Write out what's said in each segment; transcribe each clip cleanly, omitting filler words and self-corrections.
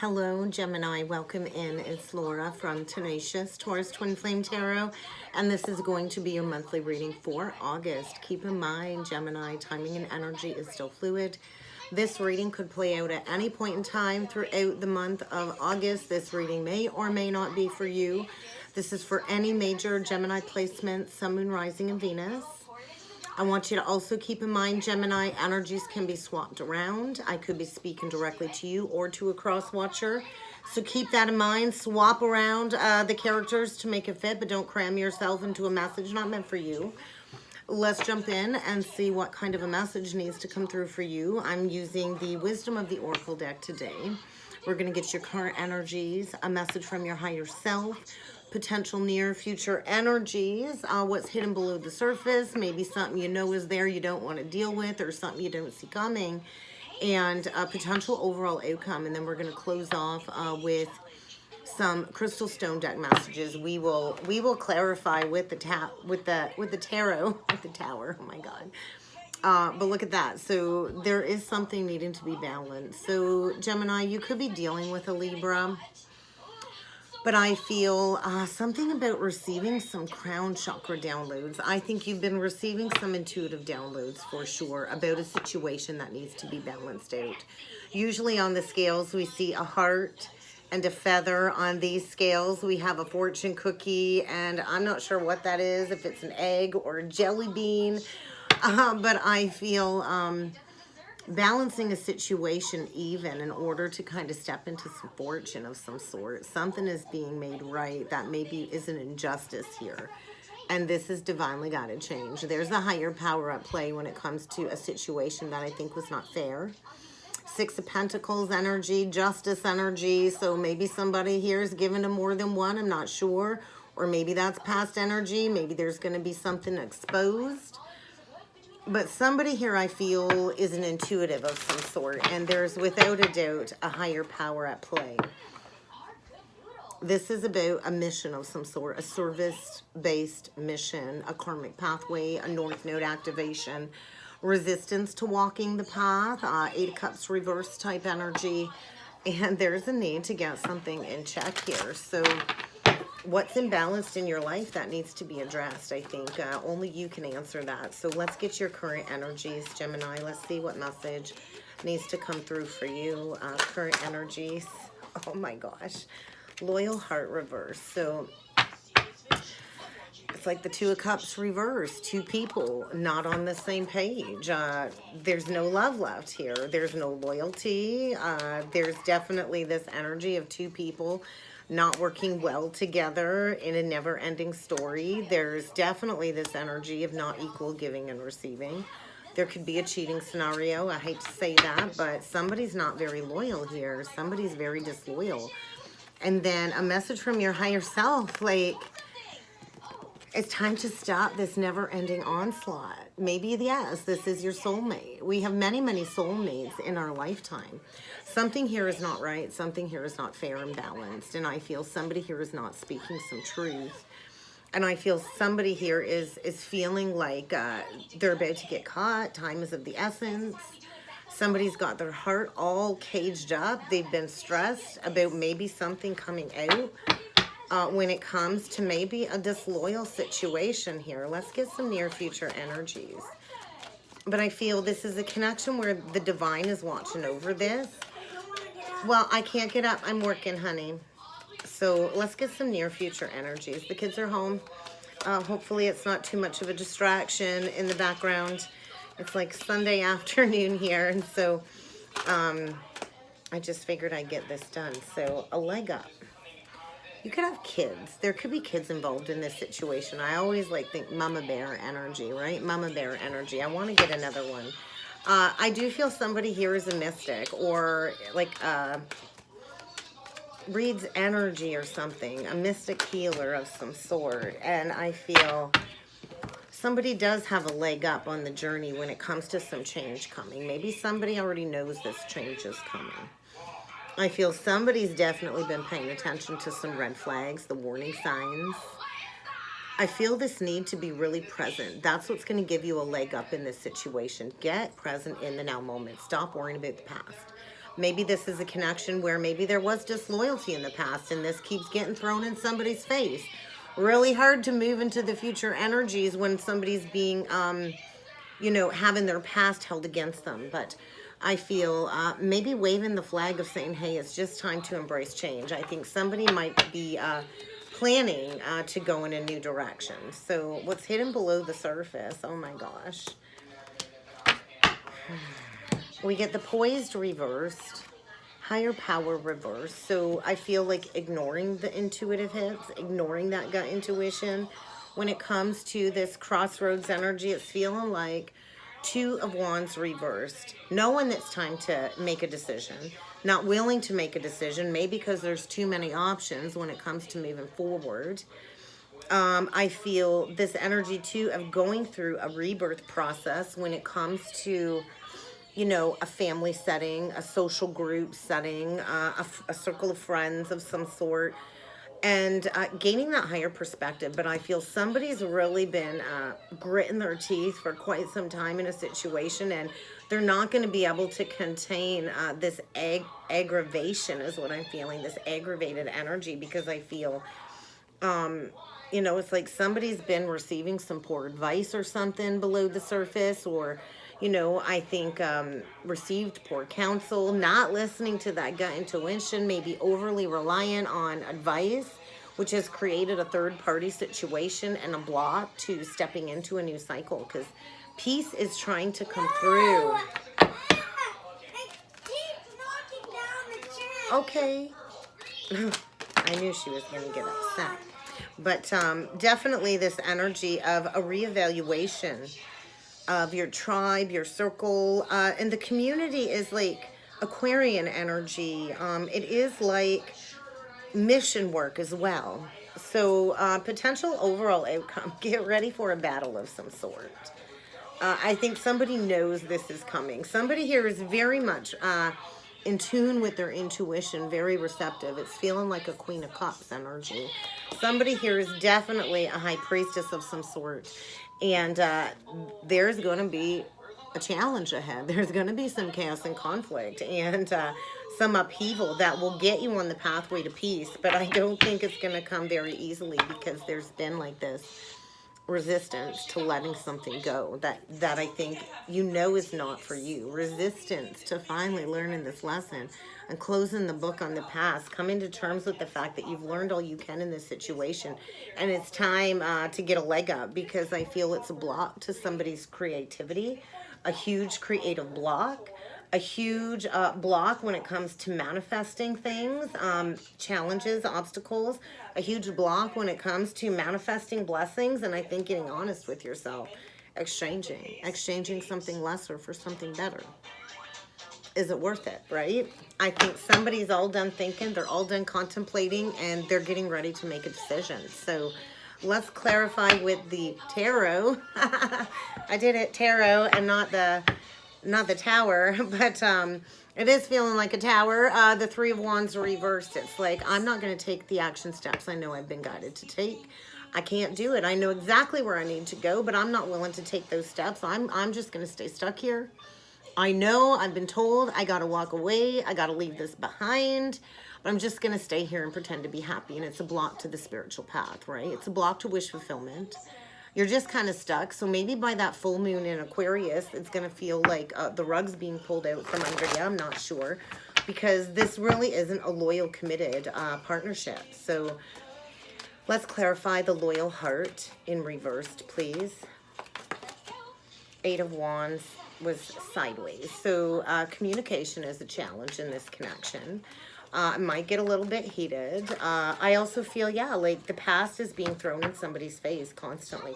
Hello, Gemini. Welcome in. It's Laura from Tenacious Taurus Twin Flame Tarot, and this is going to be your monthly reading for August. Keep in mind, Gemini, timing and energy is still fluid. This reading could play out at any point in time throughout the month of August. This reading may or may not be for you. This is for any major Gemini placement, Sun, Moon, Rising, and Venus. I want you to also keep in mind, Gemini, energies can be swapped around. I could be speaking directly to you or to a cross watcher. So keep that in mind. Swap around the characters to make it fit, but don't cram yourself into a message not meant for you. Let's jump in and see what kind of a message needs to come through for you. I'm using the Wisdom of the Oracle deck today. We're going to get your current energies, a message from your higher self, potential near future energies, what's hidden below the surface, maybe something you know is there you don't want to deal with, or something you don't see coming, and a potential overall outcome. And then we're going to close off with some crystal stone deck messages. We will clarify with the tarot, with the tower. Oh my god. But look at that. So there is something needing to be balanced. So Gemini, you could be dealing with a Libra, but I feel something about receiving some crown chakra downloads. I think you've been receiving some intuitive downloads for sure about a situation that needs to be balanced out. Usually on the scales, we see a heart and a feather. On these scales, we have a fortune cookie, and I'm not sure what that is, if it's an egg or a jelly bean. But I feel balancing a situation even in order to kind of step into some fortune of some sort. Something is being made right that maybe is an injustice here. And this is divinely guided change. There's a higher power at play when it comes to a situation that I think was not fair. Six of Pentacles energy, justice energy. So maybe somebody here is given to more than one. I'm not sure. Or maybe that's past energy. Maybe there's going to be something exposed. But somebody here, I feel, is an intuitive of some sort. And there's, without a doubt, a higher power at play. This is about a mission of some sort, a service-based mission, a karmic pathway, a North Node activation, resistance to walking the path, Eight of Cups reverse type energy. And there's a need to get something in check here. So what's imbalanced in your life that needs to be addressed? I think only you can answer that. So let's get your current energies, Gemini. Let's see what message needs to come through for you. Current energies. Oh my gosh. Loyal heart reverse. So it's like the Two of Cups reverse. Two people not on the same page. There's no love left here. There's no loyalty. There's definitely this energy of two people not working well together in a never-ending story. There's definitely this energy of not equal giving and receiving. There could be a cheating scenario. I hate to say that, but somebody's not very loyal here. Somebody's very disloyal. And then a message from your higher self, like, it's time to stop this never-ending onslaught. Maybe, yes, this is your soulmate. We have many, many soulmates in our lifetime. Something here is not right. Something here is not fair and balanced. And I feel somebody here is not speaking some truth. And I feel somebody here is feeling like they're about to get caught. Time is of the essence. Somebody's got their heart all caged up. They've been stressed about maybe something coming out. When it comes to maybe a disloyal situation here. Let's get some near future energies. But I feel this is a connection where the divine is watching over this. Well, I can't get up. I'm working, honey. So let's get some near future energies. The kids are home. Hopefully it's not too much of a distraction in the background. It's like Sunday afternoon here. And so I just figured I'd get this done. So a leg up. You could have kids. There could be kids involved in this situation. I always think mama bear energy, right? Mama bear energy. I want to get another one. I do feel somebody here is a mystic or reads energy or something. A mystic healer of some sort. And I feel somebody does have a leg up on the journey when it comes to some change coming. Maybe somebody already knows this change is coming. I feel somebody's definitely been paying attention to some red flags, the warning signs. I feel this need to be really present. That's what's going to give you a leg up in this situation. Get present in the now moment. Stop worrying about the past. Maybe this is a connection where maybe there was disloyalty in the past and this keeps getting thrown in somebody's face. Really hard to move into the future energies when somebody's being, you know, having their past held against them. But I feel maybe waving the flag of saying, hey, it's just time to embrace change. I think somebody might be planning to go in a new direction. So what's hidden below the surface? Oh my gosh. We get the poised reversed, higher power reversed. So I feel like ignoring the intuitive hits, ignoring that gut intuition. When it comes to this crossroads energy, it's feeling like Two of Wands reversed. Knowing it's time to make a decision. Not willing to make a decision, maybe because there's too many options when it comes to moving forward. I feel this energy too of going through a rebirth process when it comes to, you know, a family setting, a social group setting, a circle of friends of some sort, and gaining that higher perspective. But I feel somebody's really been gritting their teeth for quite some time in a situation, and they're not going to be able to contain this aggravation is what I'm feeling, this aggravated energy, because I feel, you know, it's like somebody's been receiving some poor advice or something below the surface, or, you know, I think received poor counsel, not listening to that gut intuition, maybe overly reliant on advice, which has created a third-party situation and a block to stepping into a new cycle, because peace is trying to come through. Okay. I knew she was going to get upset. But definitely this energy of a reevaluation of your tribe, your circle, and the community is like Aquarian energy. It is like mission work as well. So potential overall outcome, get ready for a battle of some sort. I think somebody knows this is coming. Somebody here is very much in tune with their intuition, very receptive. It's feeling like a Queen of Cups energy. Somebody here is definitely a high priestess of some sort. And there's going to be a challenge ahead. There's going to be some chaos and conflict and some upheaval that will get you on the pathway to peace. But I don't think it's going to come very easily, because there's been like this resistance to letting something go that I think you know is not for you. Resistance to finally learning this lesson and closing the book on the past, coming to terms with the fact that you've learned all you can in this situation, and it's time to get a leg up, because I feel it's a block to somebody's creativity, a huge creative block, a huge block when it comes to manifesting things, challenges, obstacles, a huge block when it comes to manifesting blessings, and I think getting honest with yourself, exchanging something lesser for something better. Is it worth it, right? I think somebody's all done thinking, they're all done contemplating, and they're getting ready to make a decision. So let's clarify with the tarot. I did it, tarot, and not the tower, but it is feeling like a tower. The Three of Wands reversed. It's like, I'm not going to take the action steps I know I've been guided to take. I can't do it. I know exactly where I need to go, but I'm not willing to take those steps. I'm just going to stay stuck here. I know I've been told I got to walk away. I got to leave this behind. But I'm just going to stay here and pretend to be happy. And it's a block to the spiritual path, right? It's a block to wish fulfillment. You're just kind of stuck. So maybe by that full moon in Aquarius, it's going to feel like the rug's being pulled out from under you. I'm not sure. Because this really isn't a loyal, committed partnership. So let's clarify the loyal heart in reversed, please. Eight of Wands was sideways. So communication is a challenge in this connection. It might get a little bit heated. I also feel, yeah, like the past is being thrown in somebody's face constantly.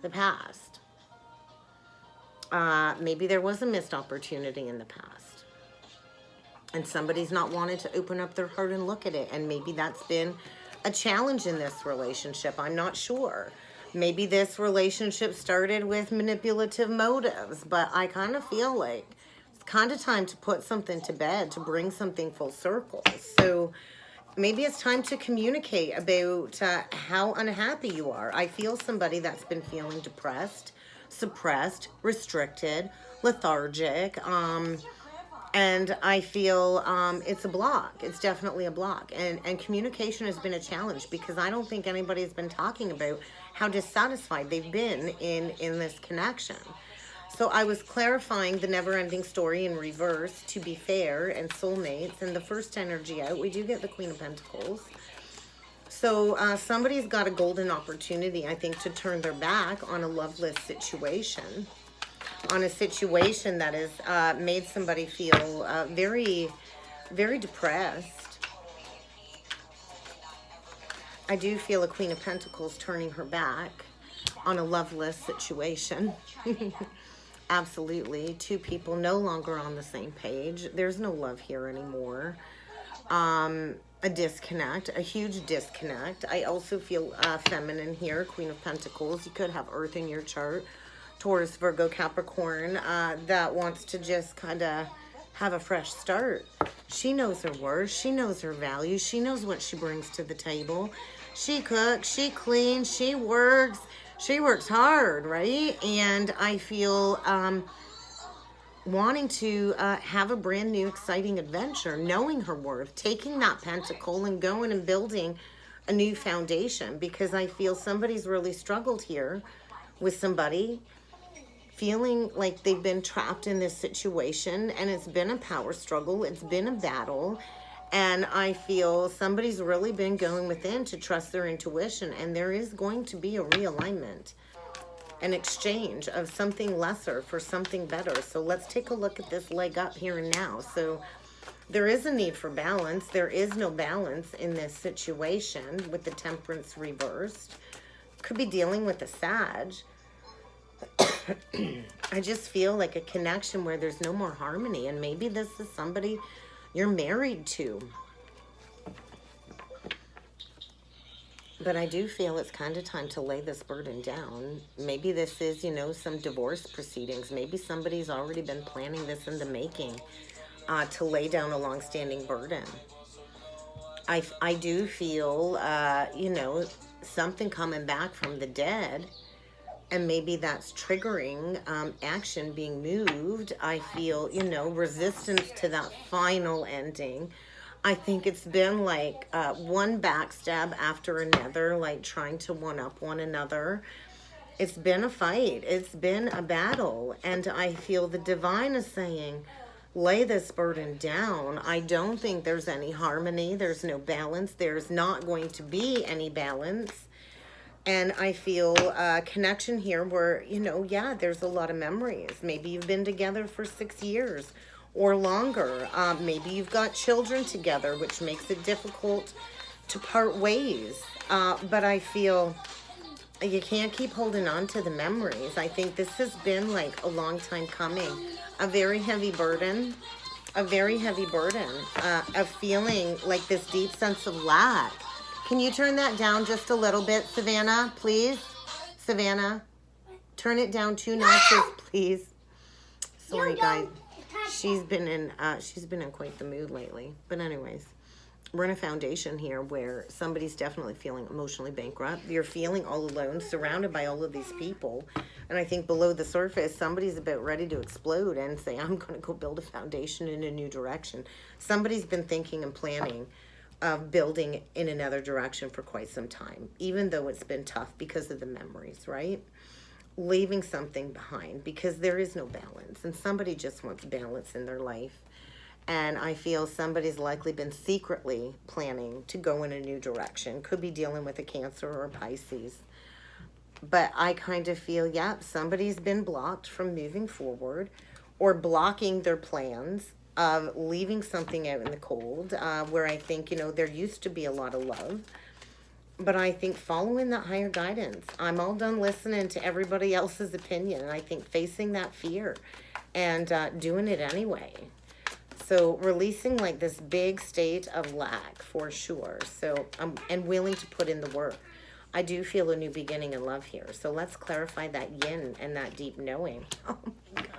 The past. Maybe there was a missed opportunity in the past. And somebody's not wanted to open up their heart and look at it. And maybe that's been a challenge in this relationship. I'm not sure. Maybe this relationship started with manipulative motives, but I kind of feel like it's kind of time to put something to bed, to bring something full circle. So maybe it's time to communicate about how unhappy you are. I feel somebody that's been feeling depressed, suppressed, restricted, lethargic, And I feel it's a block. It's definitely a block. And communication has been a challenge because I don't think anybody's been talking about how dissatisfied they've been in this connection. So I was clarifying the never-ending story in reverse, to be fair, and soulmates. And the first energy out, we do get the Queen of Pentacles. So somebody's got a golden opportunity, I think, to turn their back on a loveless situation, on a situation that has made somebody feel very, very depressed. I do feel a Queen of Pentacles turning her back on a loveless situation. Absolutely. Two people no longer on the same page. There's no love here anymore. A disconnect, a huge disconnect. I also feel feminine here, Queen of Pentacles. You could have Earth in your chart. Taurus, Virgo, Capricorn, that wants to just kind of have a fresh start. She knows her worth. She knows her value. She knows what she brings to the table. She cooks. She cleans. She works. She works hard, right? And I feel wanting to have a brand new, exciting adventure, knowing her worth, taking that pentacle and going and building a new foundation, because I feel somebody's really struggled here with somebody, feeling like they've been trapped in this situation, and it's been a power struggle, it's been a battle, and I feel somebody's really been going within to trust their intuition, and there is going to be a realignment, an exchange of something lesser for something better. So let's take a look at this leg up here and now. So there is a need for balance. There is no balance in this situation with the Temperance reversed. Could be dealing with a Sag. I just feel like a connection where there's no more harmony, and maybe this is somebody you're married to. But I do feel it's kind of time to lay this burden down. Maybe this is, you know, some divorce proceedings. Maybe somebody's already been planning this in the making to lay down a long-standing burden. I do feel, you know, something coming back from the dead. And maybe that's triggering action being moved. I feel, you know, resistance to that final ending. I think it's been like one backstab after another, like trying to one-up one another. It's been a fight. It's been a battle. And I feel the divine is saying, lay this burden down. I don't think there's any harmony. There's no balance. There's not going to be any balance. And I feel a connection here where, you know, yeah, there's a lot of memories. Maybe you've been together for 6 years or longer. Maybe you've got children together, which makes it difficult to part ways. But I feel you can't keep holding on to the memories. I think this has been like a long time coming. A very heavy burden. A very heavy burden of feeling like this deep sense of lack. Can you turn that down just a little bit, Savannah, please? Savannah, turn it down 2 notches, please. Sorry, guys. She's been in quite the mood lately. But anyways, we're in a foundation here where somebody's definitely feeling emotionally bankrupt. You're feeling all alone, surrounded by all of these people. And I think below the surface, somebody's about ready to explode and say, I'm going to go build a foundation in a new direction. Somebody's been thinking and planning of building in another direction for quite some time, even though it's been tough because of the memories, right? Leaving something behind because there is no balance, and somebody just wants balance in their life. And I feel somebody's likely been secretly planning to go in a new direction. Could be dealing with a Cancer or a Pisces. But I kind of feel, yeah, somebody's been blocked from moving forward or blocking their plans of leaving something out in the cold, where I think, you know, there used to be a lot of love. But I think following that higher guidance, I'm all done listening to everybody else's opinion. And I think facing that fear and doing it anyway. So releasing like this big state of lack for sure. So and willing to put in the work. I do feel a new beginning in love here. So let's clarify that yin and that deep knowing. Oh my God.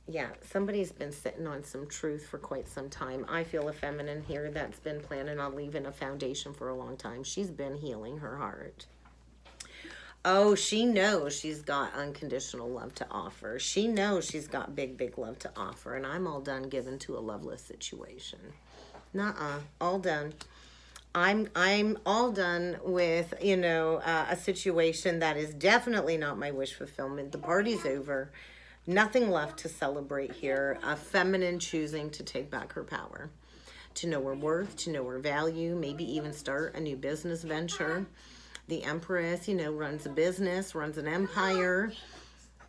Yeah, somebody's been sitting on some truth for quite some time. I feel a feminine here that's been planning on leaving a foundation for a long time. She's been healing her heart. Oh, she knows she's got unconditional love to offer. She knows she's got big, big love to offer. And I'm all done giving to a loveless situation. Nuh-uh. All done. I'm all done with, you know, a situation that is definitely not my wish fulfillment. The party's over. Nothing left to celebrate here. A feminine choosing to take back her power, to know her worth, to know her value, maybe even start a new business venture. The Empress, you know, runs a business, runs an empire.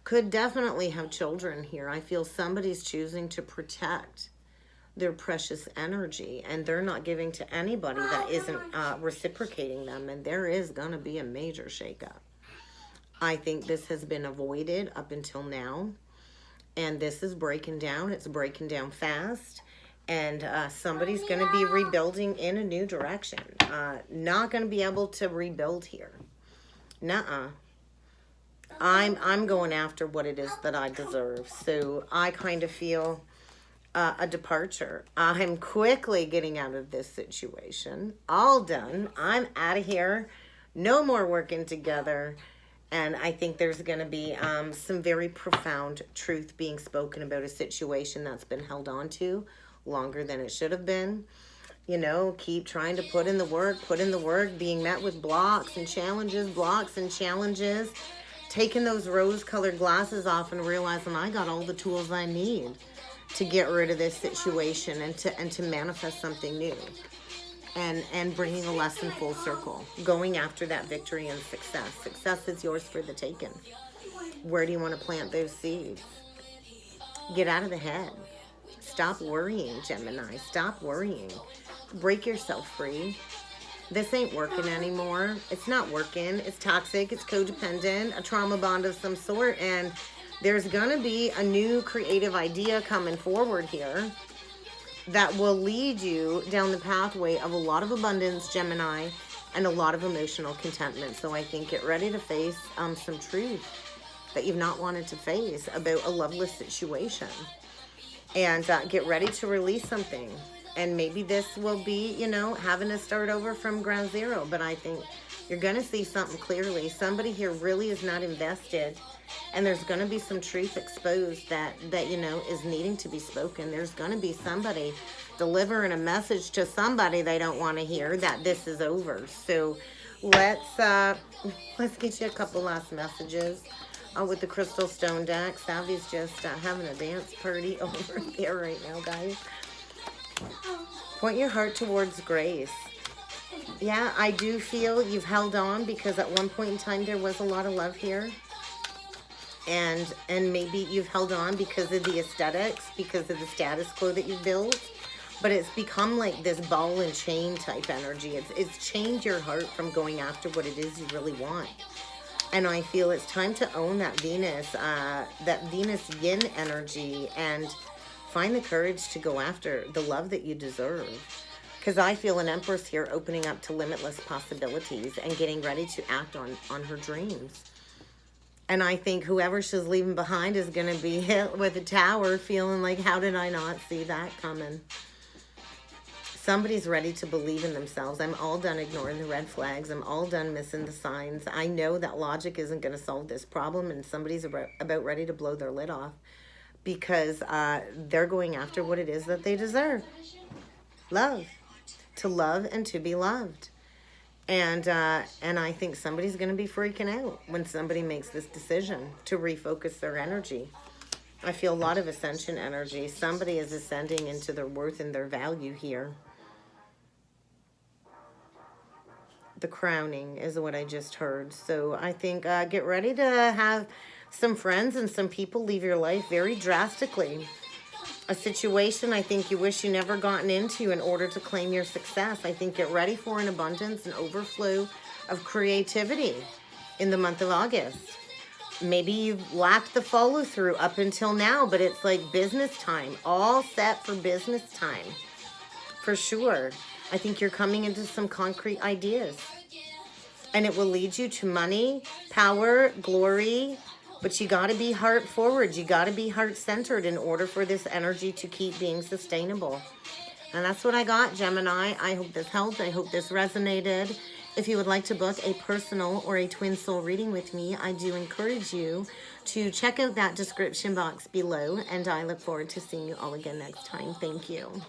Could definitely have children here. I feel somebody's choosing to protect their precious energy, and they're not giving to anybody that isn't reciprocating them, and there is going to be a major shakeup. I think this has been avoided up until now, and this is breaking down. It's breaking down fast, and somebody's going to be rebuilding in a new direction. Not going to be able to rebuild here. Nuh-uh. I'm going after what it is that I deserve, so I kind of feel a departure. I'm quickly getting out of this situation. All done. I'm out of here. No more working together. And I think there's going to be some very profound truth being spoken about a situation that's been held on to longer than it should have been. You know, keep trying to put in the work, being met with blocks and challenges, taking those rose-colored glasses off and realizing I got all the tools I need to get rid of this situation and to manifest something new, and bringing a lesson full circle, going after that victory and success. Success is yours for the taking. Where do you want to plant those seeds? Get out of the head. Stop worrying, Gemini. Stop worrying. Break yourself free. This ain't working anymore. It's not working. It's toxic. It's codependent, a trauma bond of some sort, and there's going to be a new creative idea coming forward here that will lead you down the pathway of a lot of abundance, Gemini, and a lot of emotional contentment. So I think get ready to face some truth that you've not wanted to face about a loveless situation. And get ready to release something. And maybe this will be, you know, having to start over from ground zero. But I think you're going to see something clearly. Somebody here really is not invested. And there's going to be some truth exposed that, you know, is needing to be spoken. There's going to be somebody delivering a message to somebody they don't want to hear that this is over. So let's get you a couple last messages with the Crystal Stone deck. Savvy's just having a dance party over here right now, guys. Point your heart towards grace. Yeah, I do feel you've held on because at one point in time there was a lot of love here. And maybe you've held on because of the aesthetics, because of the status quo that you've built. But it's become like this ball and chain type energy. It's chained your heart from going after what it is you really want. And I feel it's time to own that Venus yin energy and find the courage to go after the love that you deserve. Because I feel an Empress here opening up to limitless possibilities and getting ready to act on her dreams. And I think whoever she's leaving behind is going to be hit with a tower, feeling like, how did I not see that coming? Somebody's ready to believe in themselves. I'm all done ignoring the red flags. I'm all done missing the signs. I know that logic isn't going to solve this problem, and somebody's about ready to blow their lid off because they're going after what it is that they deserve. Love. To love and to be loved. And I think somebody's going to be freaking out when somebody makes this decision to refocus their energy. I feel a lot of ascension energy. Somebody is ascending into their worth and their value here. The crowning is what I just heard. So I think get ready to have some friends and some people leave your life very drastically. A situation I think you wish you never gotten into in order to claim your success. I think get ready for an abundance and overflow of creativity in the month of August. Maybe you've lacked the follow through up until now, but it's like business time. All set for business time. For sure. I think you're coming into some concrete ideas. And it will lead you to money, power, glory. But you got to be heart forward. You got to be heart centered in order for this energy to keep being sustainable. And that's what I got, Gemini. I hope this helped. I hope this resonated. If you would like to book a personal or a twin soul reading with me, I do encourage you to check out that description box below, and I look forward to seeing you all again next time. Thank you.